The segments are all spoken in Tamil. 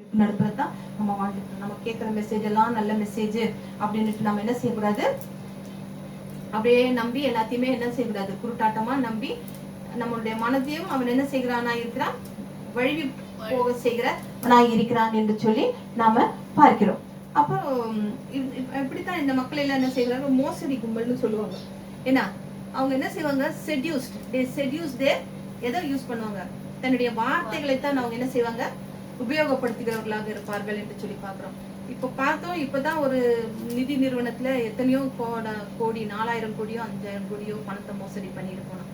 நடத்துறதுதான் நம்ம வாழ்ந்துட்டு நம்ம கேட்குற மெசேஜ் எல்லாம் நல்ல மெசேஜ் அப்படின்னுட்டு நம்ம என்ன செய்யக்கூடாது, அப்படியே நம்பி எல்லாத்தையுமே என்ன செய்யக்கூடாது, குருட்டாட்டமா நம்பி நம்மளுடைய மனதையும் அவன் என்ன செய்கிறானா இருக்கிறான், வழி போக செய்கிறவனா இருக்கிறான் என்று சொல்லி நாம பார்க்கிறோம். அப்போ இப்படித்தான் இந்த மக்கள் எல்லாம் என்ன செய்கிறாங்க, மோசடி கும்பல்னு சொல்லுவாங்க. ஏன்னா அவங்க என்ன செய்வாங்க, செட்யூஸ்ட் எதை யூஸ் பண்ணுவாங்க, தன்னுடைய வார்த்தைகளை தான் அவங்க என்ன செய்வாங்க, உபயோகப்படுத்துகிறவர்களாக இருப்பார்கள் என்று சொல்லி பார்க்கிறோம். இப்ப பார்த்தோம், இப்பதான் ஒரு நிதி நிறுவனத்துல எத்தனையோ கோடி 4000 கோடியோ 5000 கோடியோ பணத்தை மோசடி பண்ணியிருக்கோம்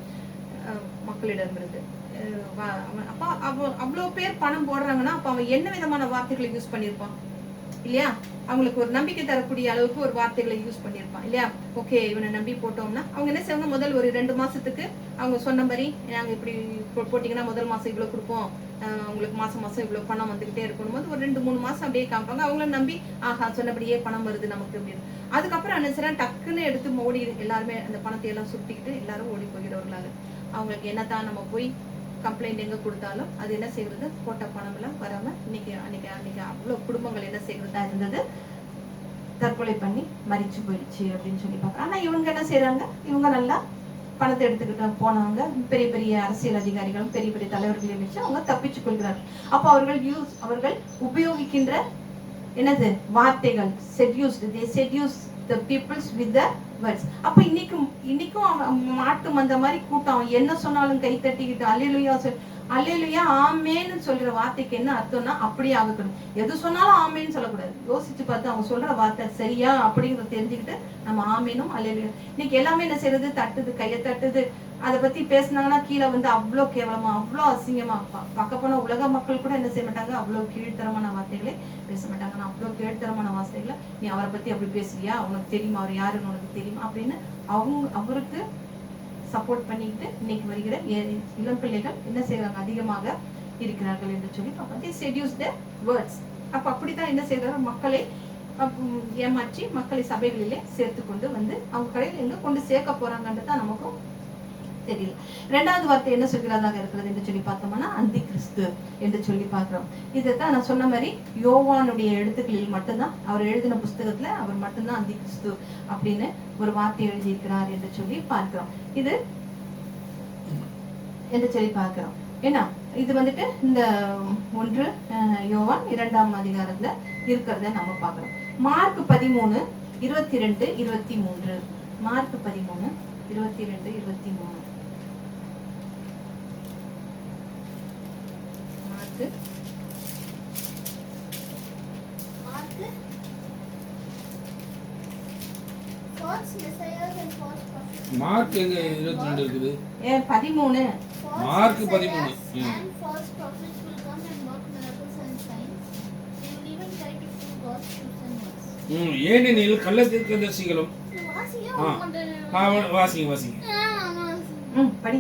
மக்களிடம் இருந்து. அப்ப அவ்வளவு பேர் பணம் போடுறாங்கன்னா அப்ப அவன் என்ன விதமான வார்த்தைகளை யூஸ் பண்ணிருப்பான் இல்லையா, அவங்களுக்கு ஒரு நம்பிக்கை தரக்கூடிய அளவுக்கு ஒரு வார்த்தைகளை யூஸ் பண்ணிருப்பான் இல்லையா. ஓகே, இவனை நம்பி போட்டோம்னா அவங்க என்ன செய்வாங்க, முதல் ஒரு 2 மாசத்துக்கு அவங்க சொன்ன மாதிரி நாங்க இப்படி போட்டீங்கன்னா முதல் மாசம் இவ்வளவு கொடுப்போம், உங்களுக்கு மாசம் மாசம் இவ்வளவு பணம் வந்துகிட்டே இருக்கணும் போது ஒரு 2-3 மாசம் அப்படியே காமிப்பாங்க. அவங்கள நம்பி ஆஹா சொன்னபடியே பணம் வருது நமக்கு அப்படின்னு. அதுக்கப்புறம் அனுசரா டக்குன்னு எடுத்து ஓடி எல்லாருமே அந்த பணத்தை எல்லாம் சுட்டிக்கிட்டு எல்லாரும் ஓடி போகிறவர்களாக, அவங்களுக்கு என்னதான் நம்ம போய் கம்ப்ளைண்ட் எங்க கொடுத்தாலும் அது என்ன செய்யறது, போட்ட பணம் எல்லாம் வராம அன்னைக்கு அவ்வளவு குடும்பங்கள் என்ன செய்யறதா இருந்தது, தற்கொலை பண்ணி மறிச்சு போயிடுச்சு அப்படின்னு சொல்லி பார்க்க. ஆனா இவங்க என்ன செய்யறாங்க, இவங்க நல்லா பணத்தை எடுத்துக்கிட்டு போனவங்க பெரிய பெரிய அரசியல் அதிகாரிகளும் பெரிய பெரிய தலைவர்களையும் வச்சு அவங்க தப்பிச்சு கொள்கிறார்கள். அப்போ அவர்கள் உபயோகிக்கின்ற என்னது வார்த்தைகள், seduce the peoples with the words. அப்ப இன்னைக்கும் மாட்டு மந்த மாதிரி கூட்டம் என்ன சொன்னாலும் கை தட்டிக்கிட்டு அல்லேலூயா ஆமேன்னு சொல்ற வார்த்தைக்கு என்ன அர்த்தம்னா அப்படியே ஆகணும். எது சொன்னாலும் ஆமேன்னு சொல்லக்கூடாது. யோசிச்சு பார்த்து அவங்க சொல்ற வார்த்தை சரியா அப்படிங்கறத தெரிஞ்சுக்கிட்டு நம்ம ஆமேனும் அல்லேலூயா. இன்னைக்கு எல்லாமே என்ன செய்யறது, தட்டுது, கையை தட்டுது. அதை பத்தி பேசினாங்கன்னா கீழே வந்து அவ்வளோ கேவலமா அவ்வளோ அசிங்கமா பார்க்க போன உலக மக்கள் கூட என்ன செய்ய மாட்டாங்க, அவ்வளவு கீழ்த்தரமான வார்த்தைகளை பேச மாட்டாங்க. நான் அவ்வளவு கீழ்த்தரமான வார்த்தைகளை, நீ அவரை பத்தி அப்படி பேசுறியா, உனக்கு தெரியுமா அவர் யாருன்னு உனக்கு தெரியுமா அப்படின்னு அவருக்கு சப்போர்ட் பண்ணிட்டு இன்னைக்கு வருகிற இளம் பிள்ளைகள் என்ன செய்யறாங்க, அதிகமாக இருக்கிறார்கள் என்று சொல்லி பார்ப்போம். Seduce the words. அப்ப அப்படித்தான் என்ன செய்யறாங்க, மக்களை ஏமாற்றி மக்களை சபைகளிலே சேர்த்து கொண்டு வந்து அவங்க கடையில் எங்க கொண்டு சேர்க்க போறாங்கன்றதான் நமக்கும் தெரியல. 2வது வார்த்தை என்ன சொல்கிறதாக இருக்கிறது என்று சொல்லி பார்த்தோம்னா அந்தி கிறிஸ்து என்று சொல்லி பார்க்கிறோம். இதைத்தான் நான் சொன்ன மாதிரி யோவானுடைய எழுத்துக்களில் மட்டும்தான், அவர் எழுதின புஸ்தகத்துல அவர் மட்டும்தான் அந்தி கிறிஸ்து அப்படின்னு ஒரு வார்த்தை எழுதியிருக்கிறார் என்று சொல்லி பார்க்கிறோம். இது என்று சொல்லி பார்க்கிறோம். ஏன்னா இது வந்துட்டு இந்த 1 யோவான் 2ஆம் அதிகாரத்துல இருக்கிறத நம்ம பார்க்கிறோம். மார்க் 13:22-23. மார்க் 13:22-23. மார்க் எங்க 22 இருக்குது, 13. மார்க் 13. ஏனெனில் கள்ள தீர்க்கதரிசிகளும் வாசிங்க படி.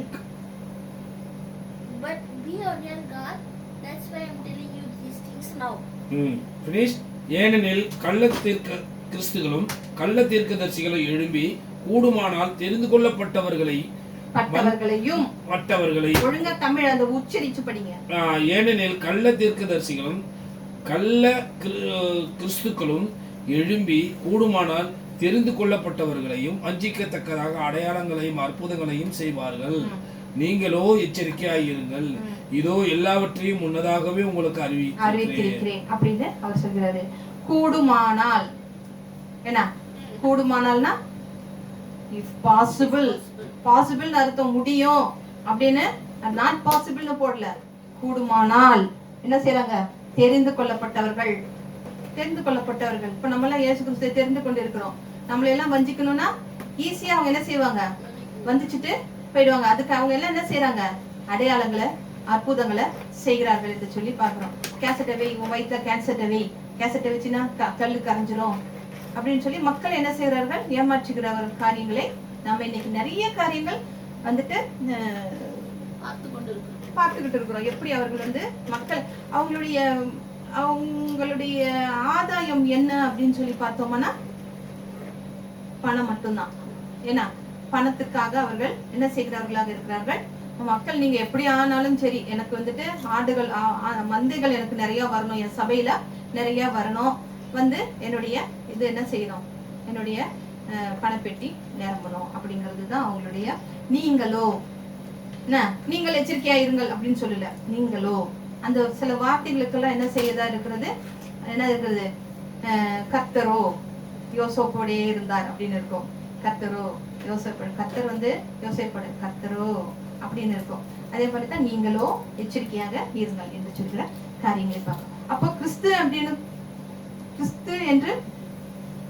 But be on your guard. That's why I'm telling you these things now. Finish. ஏனெனில் கள்ள கிறிஸ்துகளும் கள்ள தீர்க்கதரிசிகளும் எழும்பி கூடுமானால் தெரிந்து கொள்ளப்பட்டவர்களையும் ஒழுங்கா தமிழ் அந்த உச்சரிச்சு படிங்க. ஏனெனில் கள்ள தீர்க்கதரிசிகளும் கள்ள கிறிஸ்துக்களும் எழும்பி கூடுமானால் தெரிந்து கொள்ளப்பட்டவர்களையும் வஞ்சிக்கத்தக்கதாக அடையாளங்களையும் அற்புதங்களையும் செய்வார்கள். நீங்களோ எச்சரிக்கையாயிருங்கள், இதோ எல்லாவற்றையும் முன்னதாகவே உங்களுக்கு அறிவித்திருக்கிறேன் அப்படின்னு அவர் சொல்கிறாரு. கூடுமானால் என்ன, கூடுமானால்னா இஃப் பாசிபிள், பாசிபிள் அர்த்தம் முடியும் அப்படின்னு, நாட் பாசிபிள்னு போடல. கூடுமானால் என்ன செய்றாங்க, தெரிந்து கொள்ளப்பட்டவர்கள். இப்ப நம்ம எல்லாம் இயேசு கிறிஸ்துவை தெரிந்து கொண்டு இருக்கிறோம். நம்மள எல்லாம் வஞ்சிக்கணும்னா ஈஸியா அவங்க என்ன செய்வாங்க, வஞ்சிச்சுட்டு போயிடுவாங்க. அதுக்கு அவங்க எல்லாம் என்ன செய்யறாங்க, அடையாளங்களை அற்புதங்களை செய்கிறார்கள் என்று சொல்லி பார்க்கிறோம். கேசட்டை வை, உன் வயிற்றுல கேசட்டை வச்சுன்னா கல்லு கரைஞ்சிரும் அப்படின்னு சொல்லி மக்கள் என்ன செய்கிறார்கள், ஏமாற்றுகிறவர்கள் காரியங்களை நாம இன்னைக்கு நிறைய காரியங்கள் வந்துட்டு பார்த்துக்கிட்டு இருக்கிறோம். எப்படி அவர்கள் வந்து மக்கள் அவங்களுடைய ஆதாயம் என்ன அப்படின்னு சொல்லி பார்த்தோம்னா பணம் மட்டும்தான். ஏன்னா பணத்துக்காக அவர்கள் என்ன செய்கிறார்களாக இருக்கிறார்கள், மக்கள் நீங்க எப்படி ஆனாலும் சரி, எனக்கு வந்துட்டு ஆடுகள் மந்தைகள் எனக்கு நிறைய வரணும், என் சபையில நிறைய வரணும், வந்து என்னுடைய இது என்ன செய்யணும், என்னுடைய பணப்பெட்டி நிரம்பணும் அப்படிங்கிறது தான் அவங்களுடைய. நீங்களோ என்ன, நீங்கள் எச்சரிக்கையா இருங்கள் அப்படின்னு சொல்லல, நீங்களோ அந்த சில வார்த்தைகளுக்கெல்லாம் என்ன செய்யதா இருக்கிறது, என்ன இருக்கிறது, கர்த்தரோ யோசேப்போடே இருந்தார் அப்படின்னு இருக்கும். கர்த்தரோ யோசேப்பு, கர்த்தர் வந்து யோசேப்போட கர்த்தரோ அப்படின்னு இருக்கும். அதே மாதிரி தான் நீங்களோ எச்சரிக்கையாக இருங்கள் என்று சொல்கிற காரியங்களை பார்க்கணும். அப்போ கிறிஸ்து அப்படின்னு, கிறிஸ்து என்று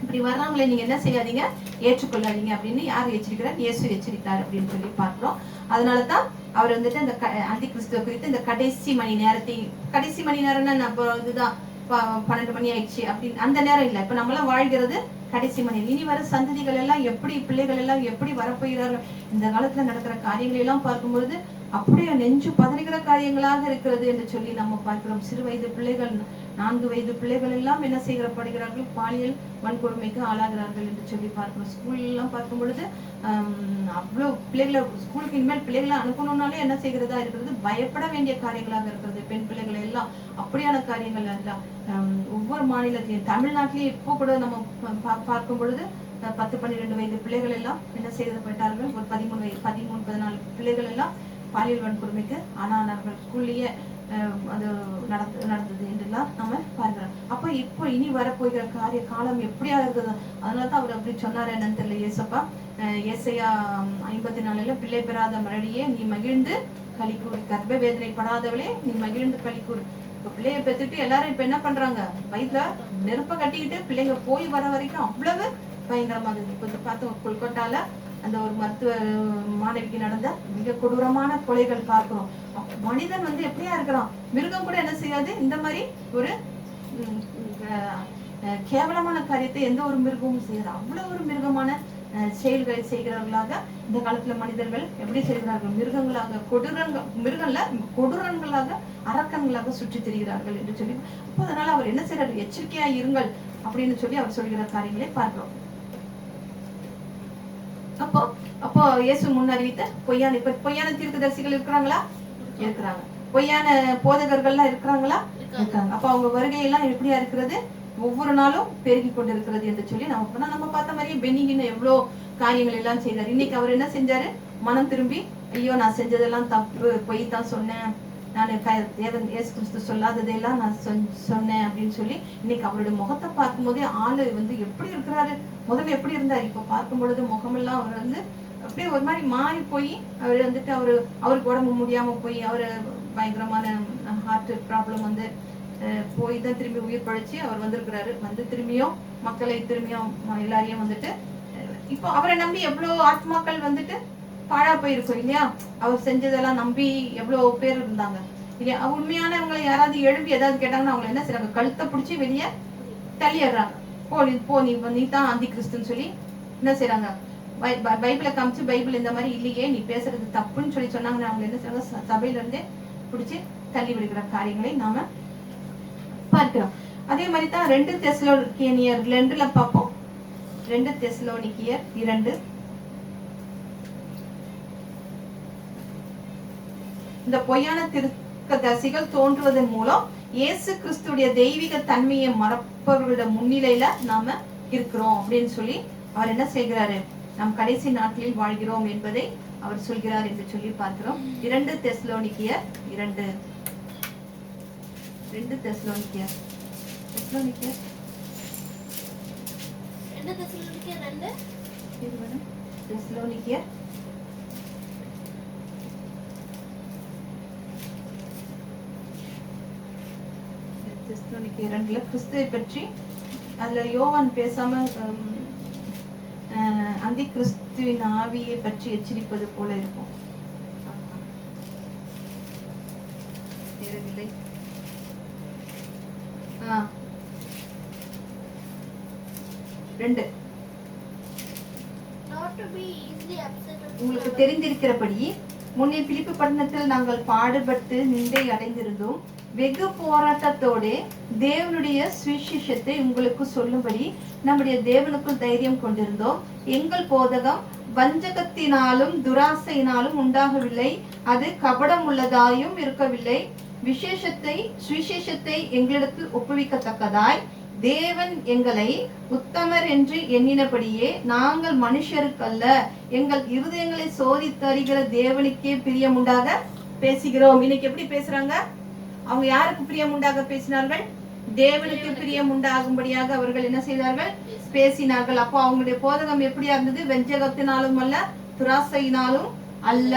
இப்படி வர்றவங்களை நீங்க என்ன செய்யாதீங்க, ஏற்றுக்கொள்ளாதீங்க அப்படின்னு யார் எச்சரிக்கிறார், இயேசு எச்சரித்தார் அப்படின்னு சொல்லி பார்க்கிறோம். அதனாலதான் அவர் வந்துட்டு அந்த அந்தி கிறிஸ்துவ குறித்து இந்த கடைசி மணி நேரத்தை, கடைசி மணி நேரம்னா நம்ம இதுதான் 12 மணி ஆயிடுச்சு அப்படின்னு அந்த நேரம் இல்லை. இப்ப நம்மளாம் வாழ்கிறது கடைசி மணி. இனி வர சந்ததிகள் எல்லாம் எப்படி, பிள்ளைகள் எல்லாம் எப்படி வரப்போகிறார்கள், இந்த காலத்துல நடக்கிற காரியங்களை எல்லாம் பார்க்கும்பொழுது அப்படியே நெஞ்சு பதறுகிற காரியங்களாக இருக்கிறது என்று சொல்லி நம்ம பார்க்கிறோம். சிறு வயது பிள்ளைகள், 4 வயது பிள்ளைகள் எல்லாம் என்ன செய்யப்படுகிறார்கள், பாலியல் வன்கொடுமைக்கு ஆளாகிறார்கள் என்று சொல்லி பார்க்கிறோம். ஸ்கூல் எல்லாம் பார்க்கும் பொழுது அவ்வளவு பிள்ளைகளை ஸ்கூலுக்கு இனிமேல் பிள்ளைகளை அனுப்பணும்னாலே என்ன செய்கிறதா இருக்கிறது, பயப்பட வேண்டிய காரியங்களாக இருக்கிறது. பெண் பிள்ளைகளை எல்லாம் அப்படியான காரியங்கள் எல்லாம் ஒவ்வொரு மாநிலத்திலையும், தமிழ்நாட்டிலேயே இப்போ கூட நம்ம பார்க்கும் பொழுது 10-12 வயது பிள்ளைகள் எல்லாம் என்ன செய்யப்பட்டார்கள், ஒரு 13-14 பிள்ளைகள் எல்லாம் பாலியல் வன்கொடுமைக்கு ஆனானார்கள். ஸ்கூல்லயே அது நடந்தது என்றெல்லாம் நம்ம பார்க்கிறோம். அப்ப இப்போ இனி வரப்போகிற காலம் எப்படியா இருக்குது, அதனாலதான் அவர் அப்படி சொன்னாரு என்னன்னு தெரியல. ஏசப்பா ஏசையா 54 பிள்ளை பெறாத மரடியே நீ மகிழ்ந்து களிக்கூறு, கர்ப்ப வேதனைப்படாதவளே நீ மகிழ்ந்து களிக்கூறு. இப்ப பிள்ளைய பெற்றுட்டு எல்லாரும் இப்ப என்ன பண்றாங்க, வயிற்றுல நெருப்ப கட்டிக்கிட்டு பிள்ளைங்க போய் வர வரைக்கும் அவ்வளவு பயங்கரமாக இருக்கு. இப்ப பார்த்தோம் கொல்கட்டால அந்த ஒரு மருத்துவ மாணவிக்கு நடந்த மிக கொடூரமான கொலைகள் பார்க்கிறோம். மனிதன் வந்து எப்படியா இருக்கிறான், மிருகம் கூட என்ன செய்யாது, இந்த மாதிரி ஒரு கேவலமான காரியத்தை எந்த ஒரு மிருகமும் செய்யறான். அவ்வளவு ஒரு மிருகமான செயல்களை செய்கிறவர்களாக இந்த காலத்துல மனிதர்கள் எப்படி செய்கிறார்கள், மிருகங்களாக கொடூரங்களாக அரக்கங்களாக சுற்றி திரிகிறார்கள் என்று சொல்லி. அப்போ அதனால அவர் என்ன செய்யறாரு, எச்சரிக்கையா இருங்கள் அப்படின்னு சொல்லி அவர் சொல்கிற காரியங்களை பார்க்கிறோம். அப்போ இயேசு முன் அறிவித்த பொய்யான தீர்க்கதரிசிகள் இருக்கிறாங்களா, இருக்கிறாங்க. பொய்யான போதகர்கள்லாம் இருக்கிறாங்களா, இருக்காங்க. அப்ப அவங்க வருகையெல்லாம் எப்படியா இருக்கிறது, ஒவ்வொரு நாளும் பெருகி கொண்டிருக்கிறது என்று சொல்லி நம்ம பார்த்த மாதிரியே பென்னிகின்னு எவ்வளவு காரியங்கள் எல்லாம் செய்தார். இன்னைக்கு அவர் என்ன செஞ்சாரு, மனம் திரும்பி ஐயோ நான் செஞ்சதெல்லாம் தப்பு, பொய் தான் சொன்னேன், நான் இயேசு கிறிஸ்து சொல்லாததையெல்லாம் நான் சொன்னேன் அப்படின்னு சொல்லி இன்னைக்கு அவருடைய முகத்தை பார்க்கும் போதே ஆளு வந்து எப்படி இருக்கிறாரு, முதல்ல எப்படி இருந்தாரு, இப்ப பார்க்கும் பொழுது முகமெல்லாம் அவர் வந்து அப்படியே ஒரு மாதிரி மாறி போய் அவர் வந்துட்டு அவருக்கு உடம்பு முடியாம போய் அவரு பயங்கரமான ஹார்ட் ப்ராப்ளம் வந்து போய் தான் திரும்பி உயிர் பழிச்சு அவர் வந்திருக்கிறாரு. வந்து திரும்பியும் மக்களை திரும்பியும் எல்லாரையும் வந்துட்டு இப்போ அவரை நம்பி எவ்வளவு ஆத்மாக்கள் வந்துட்டு பாழா போயிருக்கும் இல்லையா, அவர் செஞ்சதெல்லாம் நம்பி எவ்வளவு பேர் இருந்தாங்க இல்லையா. உண்மையானவங்களை யாராவது எழுப்பி ஏதாவது கேட்டாங்கன்னா அவங்க என்ன செய்றாங்க, கழுத்தை பிடிச்சி வெளியே தள்ளிடுறாங்க. போ நீ தான் அந்தி கிறிஸ்துன்னு சொல்லி என்ன செய்யறாங்க, பைபிளை காமிச்சு பைபிள் இந்த மாதிரி இல்லையே நீ பேசுறது தப்புன்னு சொல்லி சொன்னாங்கன்னா அவங்க என்ன செய்றாங்க, சபையில இருந்தே பிடிச்சி தள்ளி விடுகிற காரியங்களை நாம பார்க்கிறோம். அதே மாதிரி தான் 2 தெசலோனிக்கேயர் 2ல பார்ப்போம். 2 தெசலோனிக்கேயர் 2. இந்த பொய்யான தீர்க்கதரிசிகள் தோன்றுவதன் மூலம் இயேசு கிறிஸ்துடைய தெய்வீக தன்மையை மறப்பவர்களோட முன்னிலையில நாம இருக்கிறோம் அப்படின்னு சொல்லி அவர் என்ன செய்கிறாரு, நாம் கடைசி நாட்களில் வாழ்கிறோம் என்பதை அவர் சொல்கிறார் என்று சொல்லி பார்க்கிறோம். 2 தெசலோனிக்கேயர் 2. 2 தெசலோனிக்கேயர் கிறிஸ்துவை பற்றி அதுல யோவான் பேசாம அந்தி கிறிஸ்துவின் ஆவியை பற்றி எச்சரிப்பது போல இருக்கும். உங்களுக்கு தெரிந்திருக்கிறபடி முன்னே பிலிப்பு பட்டணத்தில் நாங்கள் பாடுபட்டு நிந்தை அடைந்திருந்தோம். வெகு போராட்டத்தோடு தேவனுடைய சுவிசேஷத்தை உங்களுக்கு சொல்லும்படி நம்முடைய தேவனுக்குள் தைரியம் கொண்டிருந்தோம். எங்கள் போதகம் வஞ்சகத்தினாலும் துராசையினாலும் உண்டாகவில்லை, அது கபடம் உள்ளதாயும் இருக்கவில்லை. சுவிசேஷத்தை எங்களிடத்தில் ஒப்புவிக்கத்தக்கதாய் தேவன் எங்களை உத்தமர் என்று எண்ணினபடியே நாங்கள் மனுஷருக்கல்ல, எங்கள் இருதயங்களை சோதித்தறிகிற தேவனுக்கே பிரியம் உண்டாக பேசுகிறோம். இன்னைக்கு எப்படி பேசுறாங்க? அவங்க யாருக்கு பிரியம் உண்டாக பேசினார்கள்? தேவனுக்கு பிரியம் உண்டாகும்படியாக அவர்கள் என்ன செய்தார்கள்? பேசினார்கள். அப்போ அவங்களுடைய போதகம் எப்படியா இருந்தது? வெஞ்சகத்தினாலும் அல்ல, துராசையினாலும் அல்ல.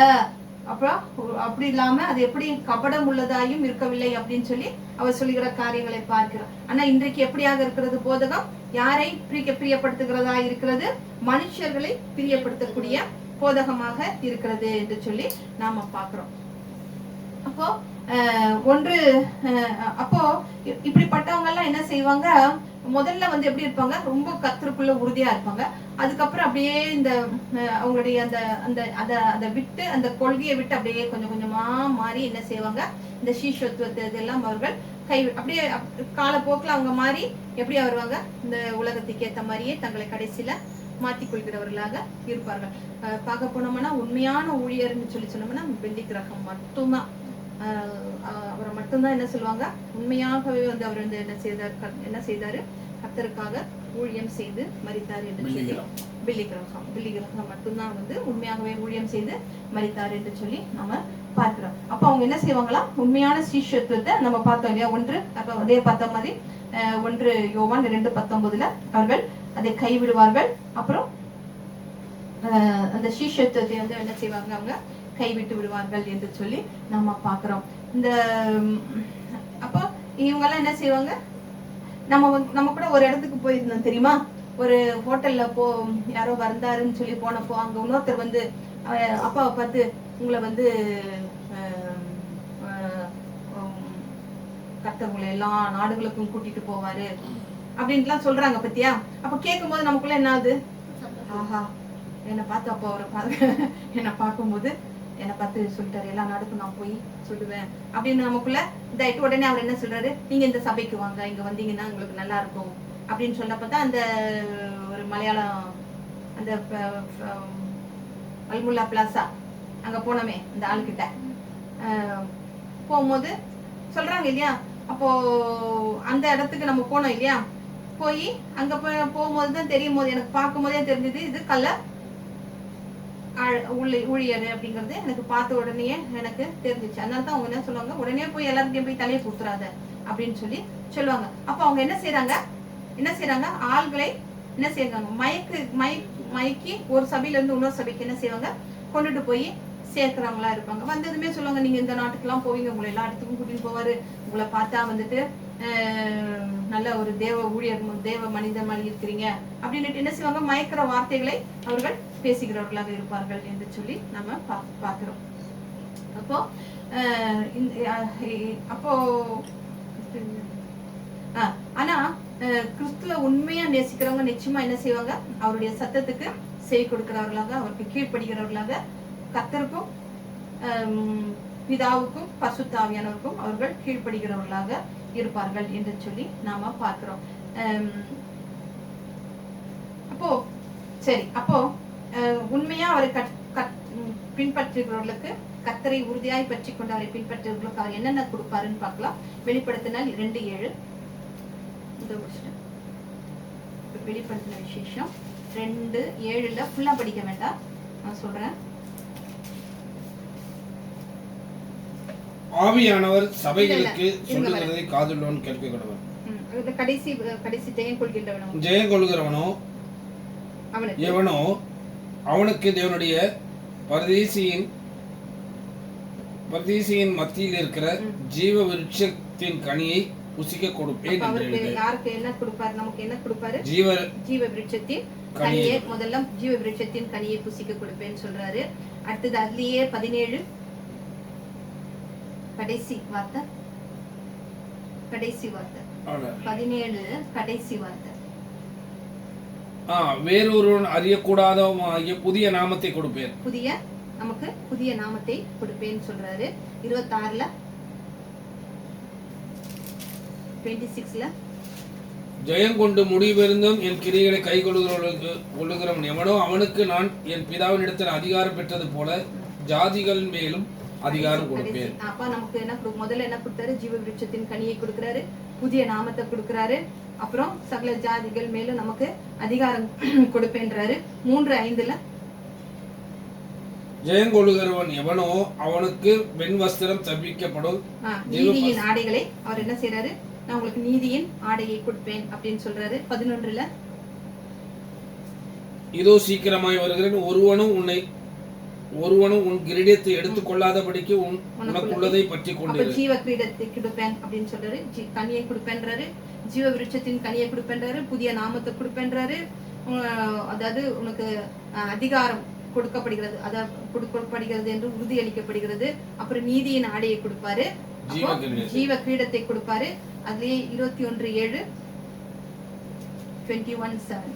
அப்புறம் அப்படி இல்லாம அது எப்படி கபடம் உள்ளதாயும் இருக்கவில்லை அப்படின்னு சொல்லி அவர் சொல்லுகிற காரியங்களை பார்க்கிறோம். ஆனா இன்றைக்கு எப்படியாக இருக்கிறது போதகம்? யாரை பிரியப்படுத்துகிறதா இருக்கிறது? மனுஷர்களை பிரியப்படுத்தக்கூடிய போதகமாக இருக்கிறது என்று சொல்லி நாம பார்க்கிறோம். அப்போ அப்போ இப்படிப்பட்டவங்க எல்லாம் என்ன செய்வாங்க? முதல்ல வந்து எப்படி இருப்பாங்க? ரொம்ப கர்த்தருக்குள்ள உறுதியா இருப்பாங்க. அதுக்கப்புறம் அப்படியே இந்த அவங்களுடைய அந்த அந்த அதை விட்டு, அந்த கொள்கையை விட்டு அப்படியே கொஞ்சம் கொஞ்சமா மாறி என்ன செய்வாங்க? இந்த சீஷத்துவத்தை இதெல்லாம் அவர்கள் அப்படியே காலப்போக்கில் அவங்க மாறி எப்படியா வருவாங்க? இந்த உலகத்துக்கு ஏற்ற மாதிரியே தங்களை கடைசியில மாற்றிக் கொள்கிறவர்களாக இருப்பார்கள். பார்க்க போனோம்னா உண்மையான ஊழியர்னு சொல்லி சொன்னோம்னா வெள்ளி கிரகம் மட்டும்தான். அவரை மட்டும்தான் என்ன சொல்லுவாங்க? உண்மையாகவே வந்து அவர் வந்து என்ன செய்தாரு? கர்த்தருக்காக ஊழியம் செய்து மரித்தார் என்று சொல்லி வெள்ளி கிரகம் மட்டும்தான் வந்து உண்மையாகவே ஊழியம் செய்து மரித்தார் என்று சொல்லி நாம பார்க்கிறோம். அப்ப அவங்க என்ன செய்வாங்களா? உண்மையான சீஷத்துவத்தை நம்ம பார்த்தோம் இல்லையா? அதே பார்த்த மாதிரி 1 யோவான் 2:19 அவர்கள் அதை கைவிடுவார்கள். அப்புறம் அந்த சீஷத்துவத்தை வந்து என்ன செய்வாங்க? அவங்க கைவிட்டு விடுவார்கள் என்று சொல்லி நாம பாக்குறோம். இந்த அப்போ இவங்க எல்லாம் என்ன செய்வாங்க? நம்ம கூட ஒரு இடத்துக்கு போயிருந்தோம் தெரியுமா? ஒரு ஹோட்டல்ல யாரோ வந்தாருன்னு சொல்லி போனப்போ அங்க இன்னொருத்தர் வந்து அப்பாவை பார்த்து உங்களை வந்து கர்த்தர் உங்களை எல்லா நாடுகளுக்கும் கூட்டிட்டு போவாரு அப்படின்ட்டுலாம் சொல்றாங்க பத்தியா? அப்ப கேட்கும் போது நமக்குள்ள என்ன ஆகுது? ஆஹா, என்னை பார்த்து அப்போ அவரை என்னை பார்க்கும்போது என்னை பார்த்து சொல்லிட்டாரு, எல்லா நாடுக்கும் நான் போய் சொல்லுவேன் அப்படின்னு நமக்குள்ள இதாயிட்டு உடனே அவர் என்ன சொல்றாரு? நீங்க இந்த சபைக்கு வாங்க, இங்க வந்தீங்கன்னா உங்களுக்கு நல்லா இருக்கும் அப்படின்னு சொன்னப்பதான் அந்த ஒரு மலையாளம் அந்த அல்முல்லா பிளாசா அங்க போனோமே அந்த ஆளுகிட்ட போகும்போது சொல்றாங்க இல்லையா? அப்போ அந்த இடத்துக்கு நம்ம போனோம் இல்லையா? போய் அங்க போகும்போதுதான் தெரியும் போது எனக்கு பார்க்கும் போதே தெரிஞ்சது இது கள்ள ஊழியர் அப்படிங்கறது எனக்கு பார்த்த உடனே எனக்கு தெரிஞ்சிச்சு. அதனாலதான் அவங்க என்ன சொல்லுவாங்க? உடனே போய் எல்லாருக்கையும் போய் தலையை கொடுத்துறாத அப்படின்னு சொல்லி சொல்லுவாங்க. அப்ப அவங்க என்ன செய்யறாங்க? ஆள்களை என்ன செய்யறாங்க? மயக்கி ஒரு சபையில இருந்து இன்னொரு சபைக்கு என்ன செய்வாங்க? கொண்டுட்டு போய் சேர்க்கிறவங்களா இருப்பாங்க. வந்ததுமே சொல்லுவாங்க, நீங்க இந்த நாட்டுக்கு எல்லாம் போவீங்க, உங்களை எல்லா இடத்துக்கும் கூட்டிட்டு போவாரு, உங்களை பார்த்தா வந்துட்டு நல்ல ஒரு தேவ ஊழியர், தேவ மனித மாதிரி இருக்கிறீங்க அப்படின்னு என்ன செய்வாங்க? மயக்கிற வார்த்தைகளை அவர்கள் பேசுகிறவர்களாக இருப்பார்கள் என்று சொல்லி நம்ம பார்க்கிறோம். அப்போ ஆனா கிறிஸ்துவ உண்மையா நேசிக்கிறவங்க நிச்சயமா என்ன செய்வாங்க? அவருடைய சத்தத்துக்கு செவி கொடுக்கிறவர்களாக, அவருக்கு கீழ்ப்படுகிறவர்களாக, கர்த்தருக்கும் பிதாவுக்கும் பரிசுத்த ஆவியானவருக்கும் அவர்கள் கீழ்ப்படுகிறவர்களாக இருப்பார்கள் என்று சொல்லி நாம பார்க்கிறோம். அப்போ உண்மையா அவரை பின்பற்றுகிறவர்களுக்கு, கர்த்தரை உறுதியாய் பற்றி கொண்டு அவரை பின்பற்றுகிறவர்களுக்கு அவர் என்னென்ன கொடுப்பாருன்னு பார்க்கலாம். வெளிப்படுத்தினால் 2:7 வெளிப்படுத்தின விசேஷம் 2:7 ஃபுல்லா படிக்க வேண்டாம், நான் சொல்றேன். ஆவியானவர் சபைகளுக்கு சொல்லுகிறதை காதுள்ளவன் கேட்கிறவன். கடைசி ஜெயம் கொள்கிறவனோ எவனோ அவனுக்கு தேவனுடைய பரதீசியின் மத்தியில் இருக்கிற ஜீவ விருட்சத்தின் கனியை புசிக்க கொடுப்பேன். யாருக்கு என்ன கொடுப்பாரு? நமக்கு என்ன கொடுப்பாரு? ஜீவ விருட்சத்தின் கனியை. முதல்ல ஜீவ விருட்சத்தின் கனியை புசிக்க கொடுப்பேன்னு சொல்றாரு. அடுத்தது அதுலயே 17 கடைசி வார்த்தை 17 கடைசி வார்த்தை. வேறொருவன் அறியக்கூடாத புதிய நாமத்தை கொடுப்பேன். நமக்கு புதிய நாமத்தை கொடுப்பேன்னு சொல்றாரு. 26ல 26ல ஜெயம் கொண்டு முடிவெருந்தும் என் கிரியைகளை கை கொள்ளுகிறவன் எவனோ அவனுக்கு நான் என் பிதாவின் இடத்தில் அதிகாரம் பெற்றது போல ஜாதிகள் மேலும் அதிகாரம் கடைசி. கொடுப்பேன். அப்ப நமக்கு என்ன முதல்ல என்ன கொடுத்தாரு? ஜீவ விருட்சத்தின் கனியை கொடுக்கிறாரு, புதிய நாமத்தை கொடுக்கிறாரு, அப்புறம் சகல ஜாதிகள் மேலும் நமக்கு அதிகாரம் கொடுப்பேன்றாரு. 3:5 ஜெயம் கொள்ளுகிறவன் எவனோ அவனுக்கு வெண் வஸ்திரம் தப்பிக்கப்படும், நீதியின் ஆடைகளை அவர் என்ன செய்யறாரு? நான் உங்களுக்கு நீதியின் ஆடையை கொடுப்பேன் அப்படின்னு சொல்றாரு. 11 இதோ சீக்கிரமாய் வருகிறேன், ஒருவனும் உன் கிரீடத்தை எடுத்துக் கொள்ளாதபடிக்கு உனக்குள்ளதை பற்றி கொண்டு ஜீவ கிரீடத்தை கொடுப்பேன் அப்படின்னு சொல்றாரு. கனியை கொடுப்பேன்றாரு, ஜீவ விருட்சத்தின் கனியை கொடுப்பேன்றாரு, புதிய நாமத்தை கொடுப்பேன்றாரு. அதாவது உனக்கு அதிகாரம் கொடுக்கப்படுகிறது, அதாவது கொடுக்கப்படுகிறது என்று உறுதி அளிக்கப்படுகிறது. அப்புறம் நீதியின் ஆடையை கொடுப்பாரு, ஜீவ கிரீடத்தை கொடுப்பாரு. அதுலயே 21:7 21:7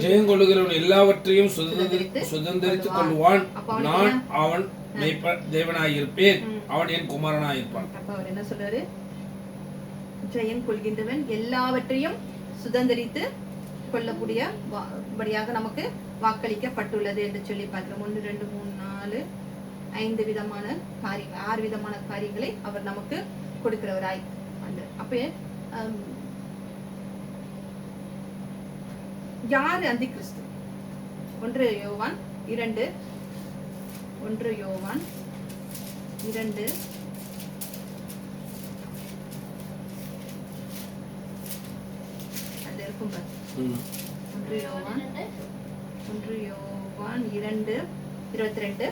ஜெயம் கொள்ளுகிறவன் எல்லாவற்றையும் சுதந்திரித்துக் கொள்வான், நான் அவன் தேவனாயிருப்பேன், அவன் என் குமாரனாயிருப்பான். அப்ப அவர் என்ன சொல்றாரு? ஜெயம் கொள்கின்றவன் எல்லாவற்றையும் சுதந்திரித்து கொள்ளக்கூடியபடியாக நமக்கு வாக்களிக்கப்பட்டுள்ளது என்று சொல்லி பார்க்கிறோம். 1 2 3 4 5 விதமான காரியங்கள், 6 விதமான காரியங்களை அவர் நமக்கு கொடுக்கிறவராய். அப்ப யாரு அந்தி கிறிஸ்து? 1 யோவான் 2 அது இருக்கும் பாரு. 1 யோவான் 2:22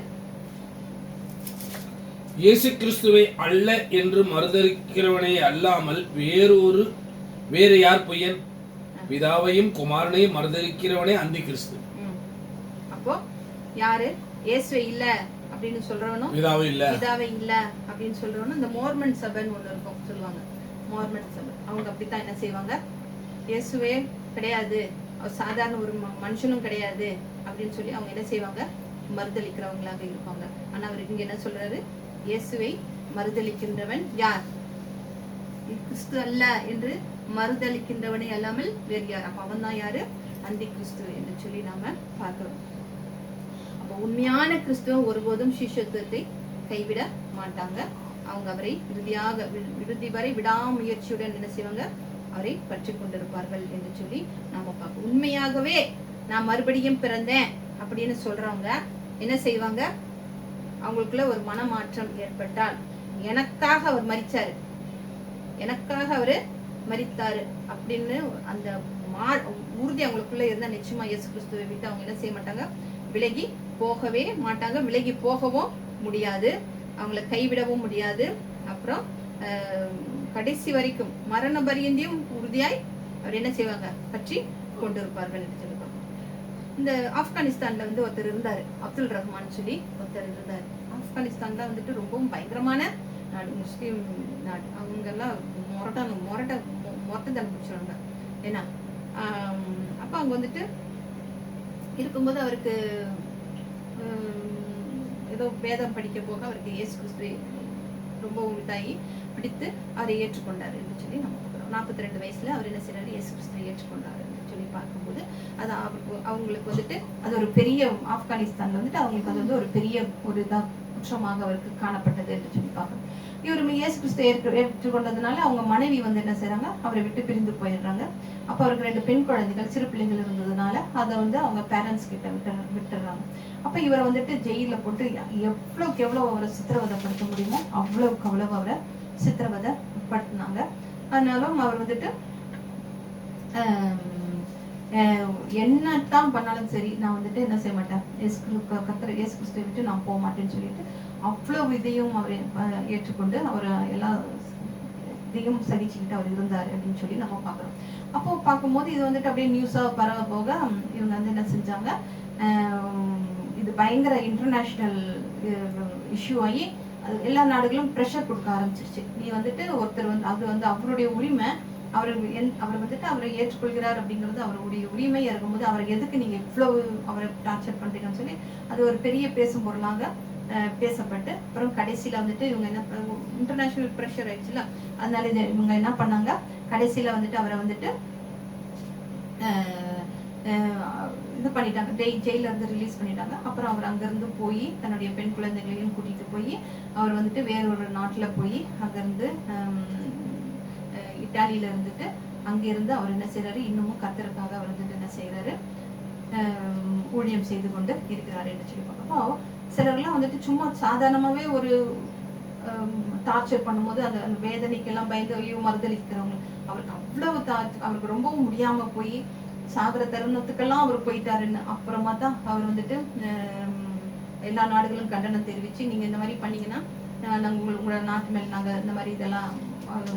இயேசு கிறிஸ்துவை அல்ல என்று மறுதலிக்கிறவனே அல்லாமல் வேறு யார் பொய்யன்? பிதாவையும் குமாரனையும் மறுதலிக்கிறவனே அந்தி கிறிஸ்து. அப்போ யாரு இயேசுவை இல்ல அப்படின்னு சொல்றவனும், பிதாவை இல்ல அப்படின்னு சொல்றவனும் இந்த மோர்மன் சபைன்னு ஒண்ணு இருக்கும் சொல்லுவாங்க. மோர்மன் சபை அவங்க அப்படித்தான் என்ன செய்வாங்க? இயேசுவே கிடையாது, அவர் சாதாரண ஒரு மனுஷனும் கிடையாது அப்படின்னு சொல்லி அவங்க என்ன செய்வாங்க? மறுதலிக்கிறவங்களாக இருப்பாங்க. ஆனா அவர் இங்க என்ன சொல்றாரு? இயேசுவை மறுதலிக்கின்றவன் யார்? கிறிஸ்து அல்ல என்று மறுதலிக்கின்றவனே அல்லாமல் வேறு யார்? அப்ப அவன் தான் யாரு? அந்தி கிறிஸ்து என்று சொல்லி நாம பார்க்கிறோம். அப்ப உண்மையான கிறிஸ்துவ ஒருபோதும் சிஷ்யத்துவத்தை கைவிட மாட்டாங்க. அவங்க அவரை இறுதி வரை விடாமுயற்சியுடன் என்ன செய்வாங்க? அவரை பற்றி கொண்டிருப்பார்கள் என்று சொல்லி நாம பார்ப்போம். உண்மையாகவே நான் மறுபடியும் பிறந்தேன் அப்படின்னு சொல்றவங்க என்ன செய்வாங்க? அவங்களுக்குள்ள ஒரு மனமாற்றம் ஏற்பட்டால், எனக்காக அவர் மரிச்சாரு, எனக்காக அவரு மரித்தாரு அப்படின்னு அந்த உறுதி அவங்களுக்குள்ள இருந்தா நிச்சயமா இயேசு கிறிஸ்துவை விட்டு அவங்க என்ன செய்ய மாட்டாங்க? விலகி போகவே மாட்டாங்க. விலகி போகவும் முடியாது, அவங்கள கைவிடவும் முடியாது. அப்புறம் கடைசி வரைக்கும் மரண பரியந்தியும் உறுதியாய் அவர் என்ன செய்வாங்க? பற்றி கொண்டிருப்பார்கள் என்று சொல்லுவாங்க. இந்த ஆப்கானிஸ்தான்ல ஒருத்தர் இருந்தாரு, அப்துல் ரஹ்மான் சொல்லி ஒருத்தர் இருந்தாரு. ஆப்கானிஸ்தான் தான் ரொம்பவும் பயங்கரமான நாடு, முஸ்லீம் நாடு. அவங்க எல்லாம் மொரட்டத்தனம் பிடிச்சிருவாங்க. ஏன்னா அப்ப அவங்க இருக்கும்போது அவருக்கு ஏதோ வேதம் படிக்க போக அவருக்கு இயேசு கிறிஸ்துவை ரொம்பவும் இதாகி பிடித்து அவரை ஏற்றுக்கொண்டார் என்று சொல்லி நம்ம பார்க்கிறோம். 42 வயசுல அவர் என்ன செய்யறாரு? இயேசு கிறிஸ்துவை ஏற்றுக்கொண்டார் என்று சொல்லி பார்க்கும்போது அது அவங்களுக்கு அது ஒரு பெரிய ஆப்கானிஸ்தான்ல அவங்களுக்கு அது ஒரு பெரிய ஒரு குற்றமாக அவருக்கு காணப்பட்டது என்று சொல்லி பார்க்கணும். இவர் இயேசு கிறிஸ்துவை ஏற்றுக்கொண்டதுனால அவங்க மனைவி என்ன செய்யறாங்க? அவரை விட்டு பிரிந்து போயிடுறாங்க. அப்ப அவருக்கு 2 பெண் குழந்தைகள், சிறு பிள்ளைகள் இருந்ததுனால அதை அவங்க பேரண்ட்ஸ் கிட்ட விட்டுறாங்க. அப்ப இவரை ஜெயில போட்டு எவ்வளவுக்கு எவ்வளவு அவரை சித்திரவதைப்படுத்த முடியுமோ அவ்வளவுக்கு அவ்வளவு அவரை சித்திரவதைப்படுத்தினாங்க. அதனாலும் அவர் என்னத்தான் பண்ணாலும் சரி, நான் என்ன செய்ய மாட்டேன், இயேசு கிறிஸ்துவை விட்டு நான் போக மாட்டேன்னு சொல்லிட்டு அவ்வளவு இதையும் அவர் ஏற்றுக்கொண்டு அவர் எல்லா இதையும் சகிச்சுக்கிட்டு அவர் இருந்தாரு அப்படின்னு சொல்லி நம்ம பார்க்கிறோம். அப்போ பார்க்கும்போது இது அப்படியே நியூஸா பரவ போக இவங்க என்ன செஞ்சாங்க? இது பயங்கர இன்டர்நேஷனல் இஷ்யூ ஆகி எல்லா நாடுகளும் ப்ரெஷர் கொடுக்க ஆரம்பிச்சிருச்சு. நீ ஒருத்தர் அது அவருடைய உரிமை, அவர் அவரை ஏற்றுக்கொள்கிறார் அப்படிங்கிறது அவருடைய உரிமையா இருக்கும்போது அவரை எதுக்கு நீங்க இவ்வளவு அவரை டார்ச்சர் பண்றீங்கன்னு சொல்லி அது ஒரு பெரிய பேசும் பொருளாக பேசப்பட்டு அப்புறம் கடைசியில இவங்க என்ன இன்டர்நேஷனல் ப்ரெஷர் ஆயிடுச்சுல, அதனால இவங்க என்ன பண்ணாங்க? கடைசியில அவரை இது பண்ணிட்டாங்க, ஜெயில இருந்து ரிலீஸ் பண்ணிட்டாங்க. அப்புறம் அவர் அங்கேருந்து போய் தன்னுடைய பெண் குழந்தைகளையும் கூட்டிகிட்டு போய் அவர் வந்துட்டு வேறொரு நாட்டில் போய் அங்கேருந்து இட்டாலியில் இருந்துட்டு அங்கேருந்து அவர் என்ன செய்கிறாரு, இன்னமும் கர்த்தருக்காக அவர் வந்துட்டு என்ன செய்கிறாரு, ஊழியம் செய்து கொண்டு இருக்கிறாரு என்று சொல்லி பார்க்கப்போ சிலர்லாம் வந்துட்டு சும்மா சாதாரணமாகவே ஒரு டார்ச்சர் பண்ணும்போது அந்த வேதனைக்கெல்லாம் பயந்து ஐயோ மறுதளிக்கிறவங்க, அவருக்கு அவ்வளவு அவருக்கு ரொம்பவும் முடியாம போய் சாகர தருணத்துக்கெல்லாம் அவர் போயிட்டாருன்னு அப்புறமா தான் அவர் வந்துட்டு எல்லா நாடுகளும் கண்டனம் தெரிவிச்சு நீங்க இந்த மாதிரி பண்ணீங்கன்னா நாங்கள் உங்களோட நாட்டு மேல் நாங்கள் இந்த மாதிரி இதெல்லாம்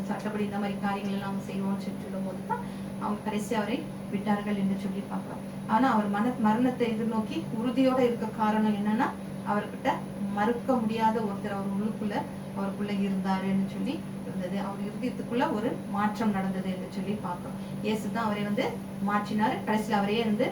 சட்டப்படி இந்த மாதிரி காரியங்கள் எல்லாம் செய்வோம்னு சொல்லும் போது தான் அவங்க கடைசி அவரை விட்டார்கள் என்று சொல்லி பார்க்கலாம். ஆனா அவர் மரணத்தை எதிர்நோக்கி உறுதியோட இருக்க காரணம் என்னன்னா அவர்கிட்ட மறுக்க முடியாத ஒருத்தர் அவர் அவருக்குள்ள இருந்தாருன்னு சொல்லி இருந்தது. அவர் இருதயத்துக்குள்ள ஒரு மாற்றம் நடந்தது என்று சொல்லி பார்க்கிறோம். இயேசு தான் அவரை வந்து மாற்றினாரு, கடைசியில் அவரையே வந்து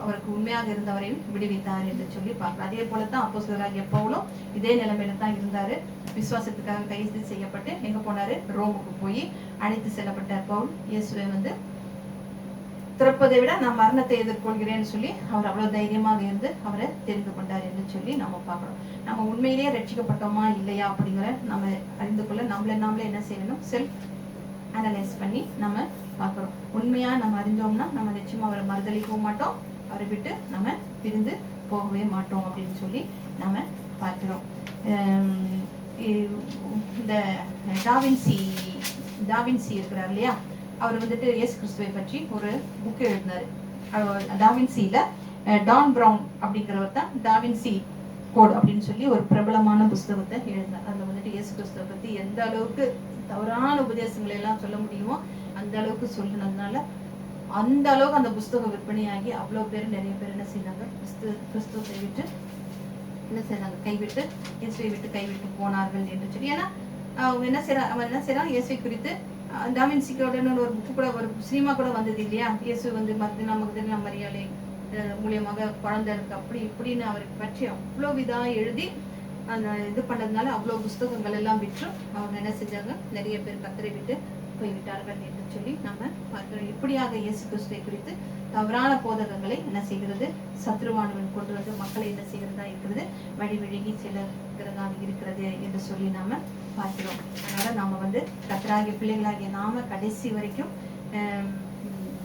அவருக்கு உண்மையாக இருந்தவரையும் விடுவித்தார் என்று சொல்லி பார்க்கிறோம். அதே போலதான் அப்போஸ்தலராகிய பவுலும் இதே நிலைமையில தான் இருந்தாரு. விசுவாசத்துக்காக கைது செய்யப்பட்டு எங்க போனாரு, ரோமுக்கு போய் அழைத்து செல்லப்பட்ட பவுல் இயேசுவை வந்து திறப்பதை விட நான் மரணத்தை எதிர்கொள்கிறேன்னு சொல்லி அவர் அவ்வளவு தைரியமாக இருந்து அவரை தெரிந்து கொண்டார் என்று சொல்லி நம்ம பார்க்கிறோம். நம்ம உண்மையிலேயே ரட்சிக்கப்பட்டோமா இல்லையா அப்படிங்கிற நம்ம அறிந்து கொள்ள நாமளே என்ன செய்யணும், செல்ஃப் அனலைஸ் பண்ணி நம்ம பார்க்கிறோம். உண்மையா நம்ம அறிஞ்சோம்னா நம்ம நிச்சயமா அவரை மறுதளிக்கவும் மாட்டோம், அவரை விட்டு நம்ம பிரிந்து போகவே மாட்டோம் அப்படின்னு சொல்லி நம்ம பார்க்கிறோம். இந்த டாவின்சி இருக்கிறார் இல்லையா, அவர் வந்துட்டு இயேசு கிறிஸ்துவை பற்றி ஒரு புக் எழுதினாரு. டாவின்சியில டான் பிரவுன் அப்படிங்கிறவர் தான் டாவின்சி கோட் அப்படின்னு சொல்லி ஒரு பிரபலமான புஸ்தகத்தை எழுதினார். அதுல வந்துட்டு இயேசு கிறிஸ்துவை பத்தி எந்த அளவுக்கு தவறான உபதேசங்களை எல்லாம் சொல்ல முடியுமோ அந்த அளவுக்கு சொல்லினதுனால அந்த அளவுக்கு அந்த புஸ்தகம் விற்பனையாகி அவ்வளவு பேர் நிறைய பேர் என்ன செய்தாங்க, கிறிஸ்துவை விட்டு என்ன செய்தாங்க, இயேசுவை விட்டு கைவிட்டு போனார்கள் என்று சொல்லி. ஏன்னா அவன் என்ன செய்யறான் இயேசுவை குறித்து டாவின்சியோட ஒரு புக்கு கூட ஒரு சினிமா கூட வந்தது இல்லையா, இயேசு வந்து மக்தலேனா மரியாதை மூலியமாக குழந்தை இருக்கு அப்படி இப்படின்னு அவருக்கு பற்றி அவ்வளவு இதா எழுதி அந்த இது பண்ணதுனால அவ்வளவு புஸ்தகங்கள் எல்லாம் விற்று அவங்க என்ன செஞ்சாங்க, நிறைய பேர் கர்த்தரை விட்டு போய்விட்டார்கள் என்று சொல்லி நம்ம பார்க்கிறோம். இப்படியாக இயேசு கிறிஸ்துவை குறித்து தவறான போதகங்களை என்ன செய்கிறது, சத்ருவானவன் கொண்டு வந்து மக்களை என்ன செய்கிறதா இருக்கிறது, வழிவிழுகி செல்கிறதாக இருக்கிறது என்று சொல்லி நாம பார்க்கிறோம். அதனால நாம வந்து கர்த்தராகிய பிள்ளைகளாகிய நாம கடைசி வரைக்கும்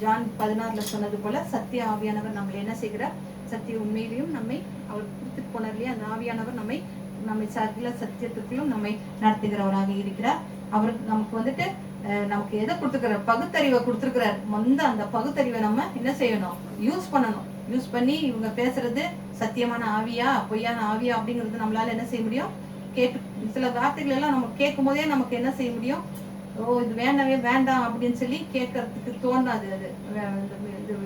ஜான் 16 சொன்னது போல சத்திய ஆவியானவர் நம்மளை என்ன செய்கிறார், சத்திய உண்மையிலையும் நம்மை அவர் கொடுத்துட்டு போனார் இல்லையா, அந்த ஆவியானவர் நம்மை சகல சத்தியத்துக்குள்ளும் நம்மை நடத்துகிறவராக இருக்கிறார். அவருக்கு நமக்கு வந்துட்டு நமக்கு எதை கொடுத்துக்கிறார், பகுத்தறிவை கொடுத்துருக்கிறார். அந்த பகுத்தறிவை நம்ம என்ன செய்யணும், யூஸ் பண்ணணும். யூஸ் பண்ணி இவங்க பேசுறது சத்தியமான ஆவியா பொய்யான ஆவியா அப்படிங்கிறது நம்மளால என்ன செய்ய முடியும், கேட்டு சில வார்த்தைகள் எல்லாம் நம்ம கேட்கும் போதே நமக்கு என்ன செய்ய முடியும், ஓ இது வேண்டவே வேண்டாம் அப்படின்னு சொல்லி கேட்கறதுக்கு தோணாது. அது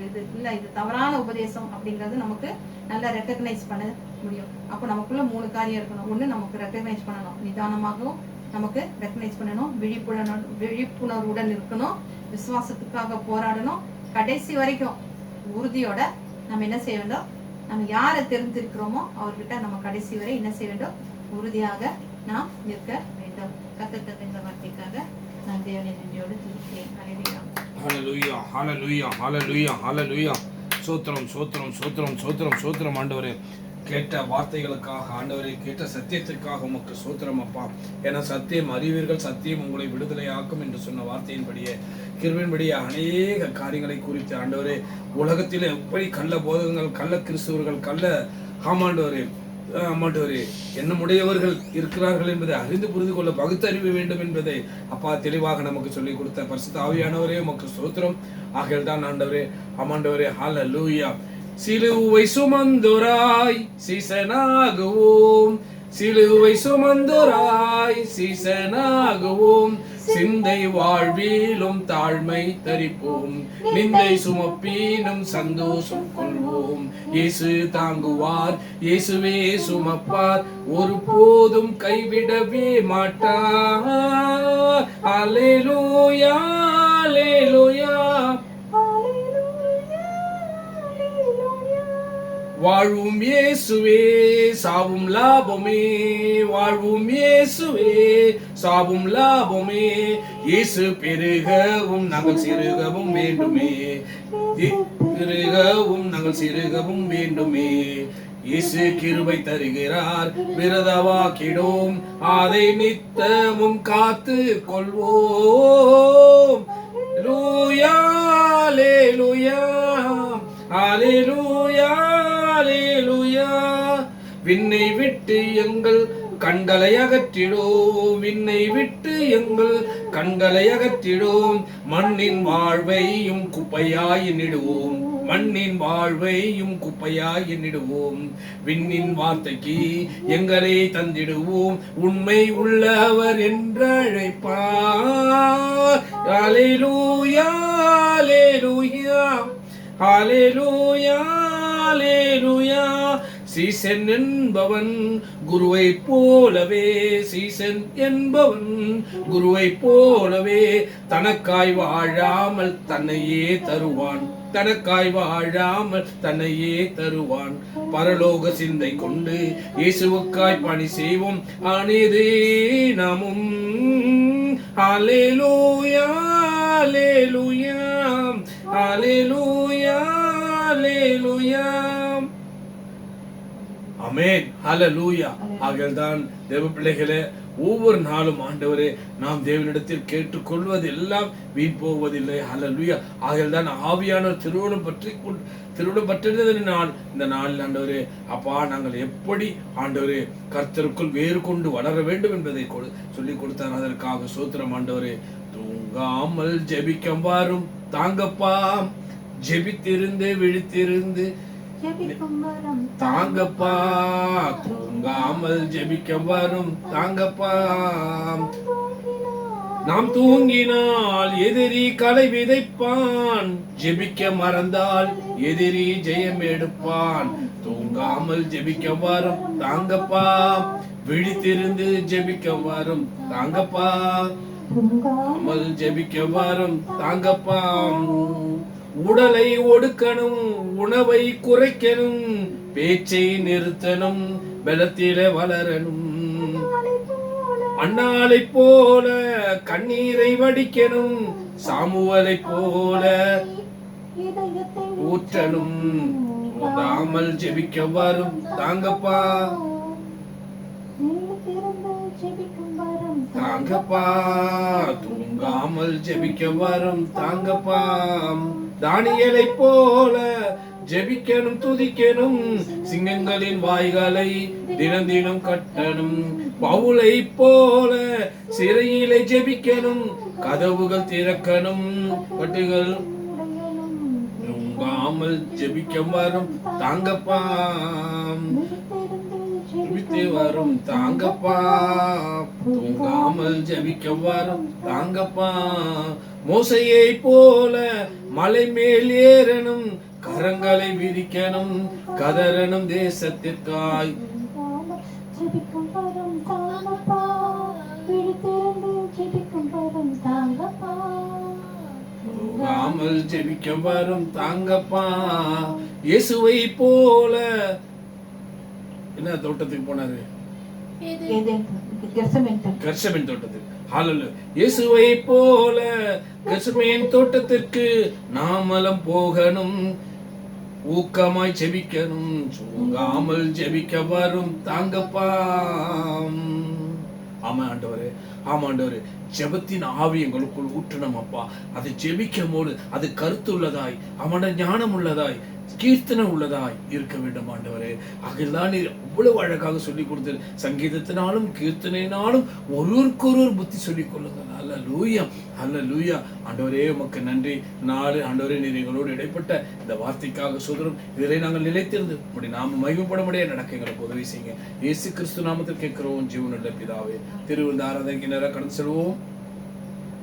இது இல்லை, இது தவறான உபதேசம் அப்படிங்கிறது நமக்கு நல்லா ரெக்கக்னைஸ் பண்ண முடியும். அப்போ நமக்குள்ள 3 காரியம் இருக்கணும். ஒன்று, நமக்கு ரெக்கக்னைஸ் பண்ணணும், நிதானமாகவும் நமக்கு ரெக்கக்னைஸ் பண்ணணும், விழிப்புணர்வுடன் இருக்கணும், விசுவாசத்துக்காக போராடணும், கடைசி வரைக்கும் உறுதியோட நம்ம என்ன செய்ய வேண்டும், நம்ம யாரை தெரிஞ்சிருக்கிறோமோ அவர்கிட்ட நம்ம கடைசி வரை என்ன செய்ய வேண்டும், உறுதியாக நாம் நிற்க வேண்டும். கர்த்தர் இந்த வார்த்தைக்காக நான் தேவனை நன்றியோடு துதிக்கிறேன். ஹல்லேலூயா, ஹல்லேலூயா, ஹல்லேலூயா, ஹல்லேலூயா. சோத்திரம் சோத்திரம் சோத்திரம் சோத்திரம் சோத்திரம் ஆண்டவரே, கேட்ட வார்த்தைகளுக்காக ஆண்டவரே, கேட்ட சத்தியத்திற்காக உமக்கு சோத்திரம் அப்பா. ஏன்னா சத்தியம் அறிவீர்கள், சத்தியம் உங்களை விடுதலையாக்கும் என்று சொன்ன வார்த்தையின்படியே கிருபையின்படியே அநேக காரியங்களை குறித்து ஆண்டவரே, உலகத்தில் எப்படி கள்ள போதகங்கள், கள்ள கிறிஸ்தவர்கள், கள்ள ஆமாண்டவரே என்னுடையவர்கள் இருக்கிறார்கள் என்பதை அறிந்து புரிந்து கொள்ள பகுத்தறிவு வேண்டும் என்பதை அப்பா தெளிவாக நமக்கு சொல்லிக் கொடுத்த பரிசுத்த ஆவியானவரே உமக்கு ஸ்தோத்திரம். ஆகையால் தான் ஆண்டவரே, ஆமாண்டவரே, ஹல்லேலூயா. சிலுவை சுமந்துராய் சீசனாகுவோம், சிலுவை சுமந்துராய் சீசனாகுவோம், சிந்தை வாழ்விலும் தாழ்மை தரிப்போம், நிந்தை சுமப்பீனும் சந்தோஷம் கொள்வோம். இயேசு தாங்குவார், இயேசுவே சுமப்பார், ஒரு போதும் கைவிடவே மாட்டார். அல்லேலூயா, அல்லேலூயா. வாழ்வும் இயேசுவே, சாவும் லாபமே, வாழ்வும் இயேசுவே, சாவும் லாபமே. இயேசு பெருகவும் நாங்கள் சிறுகவும் வேண்டுமே, சிறுகவும் நாங்கள் சிறுகவும் வேண்டுமே. இயேசு கிருபை தருகிறார், விரதவாக்கிடும் அதை நித்தமும் காத்து கொள்வோம். லூயா அல்லேலூயா அல்லேலூயா அல்லேலூயா. விண்ணை விட்டு எங்கள் கண்களை அகற்றிடோம், விண்ணை விட்டு எங்கள் கண்களை அகற்றிடோம். மண்ணின் வாழ்வையும் குப்பையாய் எண்ணிடுவோம், மண்ணின் வாழ்வையும் குப்பையாய் எண்ணிடுவோம். விண்ணின் வார்த்தைக்கு எங்களை தந்திடுவோம், உண்மை உள்ளவர் என்று அழைப்பார். அல்லேலூயா அல்லேலூயா அல்லேலூயா அல்லேலூயா. சீசன் என்பவன் குருவை போலவே, சீசன் என்பவன் குருவை போலவே தனக்காய் வாழாமல் தன்னையே தருவான், தனக்காய் வாழாமல் தன்னையே தருவான். பரலோக சிந்தை கொண்டு இயேசுவுக்காய் பணி செய்வோம் அனைதே நாமும். அல்லேலூயா அல்லேலூயா அல்லேலூயா அல்லேலூயா. ஆமென் ஹல்லேலூயா. ஆகையால்தான் தேவ பிள்ளைகளே, ஒவ்வொரு நாளும் ஆண்டவரே நாம் தேவனிடத்தில் கேட்டுக்கொள்வது எல்லாம் வீண் போவதில்லை. ஹல்லேலூயா. ஆகையால்தான் ஆவியானவர் திருவுளம் பற்றினது நாள் இந்த நாளில் ஆண்டவரே அப்பா நாங்கள் எப்படி ஆண்டவரே கர்த்தருக்குள் வேறு கொண்டு வளர வேண்டும் என்பதை சொல்லிக் கொடுத்தார். அதற்காக சோத்திரம் ஆண்டவரே. தூங்காமல் ஜெபிக்க வரும் தாங்கப்பா, ஜெபித்திருந்து விழித்திருந்து தாங்கப்பா, தூங்காமல் ஜெபிக்க வரும் தாங்கப்பா. நாம் தூங்கினால் எதிரி களை விதைப்பான், ஜெபிக்க மறந்தால் எதிரி ஜெயம் எடுப்பான். தூங்காமல் ஜெபிக்க வரும் தாங்கப்பா, விழித்திருந்து ஜெபிக்க வரும் தாங்கப்பா, தூங்காமல் ஜெபிக்க வரும் தாங்கப்பா. உடலை ஒடுக்கணும், உணவை குறைக்கணும், பேச்சை நிறுத்தணும், பலத்திலே வளரணும். அண்ணாளை போல கண்ணீரை வடிக்கணும், சாமுவலை போல ஊற்றணும். தூங்காமல் ஜெபிக்க வரும் தாங்கப்பா, தாங்கப்பா, தூங்காமல் ஜெபிக்க வரும் தாங்கப்பா. தானியேலை போல ஜெபிக்கணும் துதிக்கணும், சிங்கங்களின் வாய்களை தினம் தினம் கட்டணும். பவுலை போல சிறையிலே ஜெபிக்கணும், கதவுகள் திறக்கணும், கட்டுகள் தூங்காமல் ஜெபிக்க வரும் தாங்கப்பா, ஜெபித்து வரும் தாங்கப்பா, தூங்காமல் ஜெபிக்க வரும் தாங்கப்பா. மோசையை போல மலை மேல் ஏறணும், கரங்களை விரிக்கணும், கதறணும் தேசத்திற்காய். தூங்காமல் ஜெபிக்க வரும் தாங்கப்பா. இயேசுவை போல என்ன தோட்டத்துக்கு போனாரு? கெர்சமேன் தோட்டத்துக்கு. ஹல்லேலூயா. இயேசுவை போல கெர்சமேன் தோட்டத்திற்கு நாமலம் போகணும், ஊக்கமாய் ஜெபிக்கணும், தூங்காமல் ஜெபிக்க வரும் தாங்கப்பா. ஆமா ஆண்டவரே, ஆமா ஆண்டவரே, ஜெபத்தின் ஆவி எங்களுக்குள் ஊற்றணும் அப்பா. அது ஜெபிக்கும் போது அது கருத்துள்ளதாய், அவன ஞானம் உள்ளதாய், கீர்த்தனை உள்ளதாய் இருக்க வேண்டும் ஆண்டவரே. ஆகையால் நீர் அவ்வளவு அழகாக சொல்லிக் கொடுத்தது. சங்கீதத்தினாலும் கீர்த்தனையினாலும் ஒருவருக்கொருவர் புத்தி சொல்லிக் கொள்ளுங்கள். அல்லேலூயா அல்லேலூயா. ஆண்டவரே உமக்கு நன்றி. நாளை ஆண்டவரே நீர் எங்களோடு இடைப்பட்ட இந்த வார்த்தைக்காக சோதரம் இதிலே நாங்கள் நிலைத்திருந்து உம்முடைய நாம மகிமைப்படும்படியே நடக்க எங்களுக்கு உதவி செய்யுங்க. இயேசு கிறிஸ்து நாமத்தில் கேட்கிறோம் ஜீவனுள்ள பிதாவே. திருவிழா ஆராதனைக்கு நேரம் கடந்து செல்வோம்.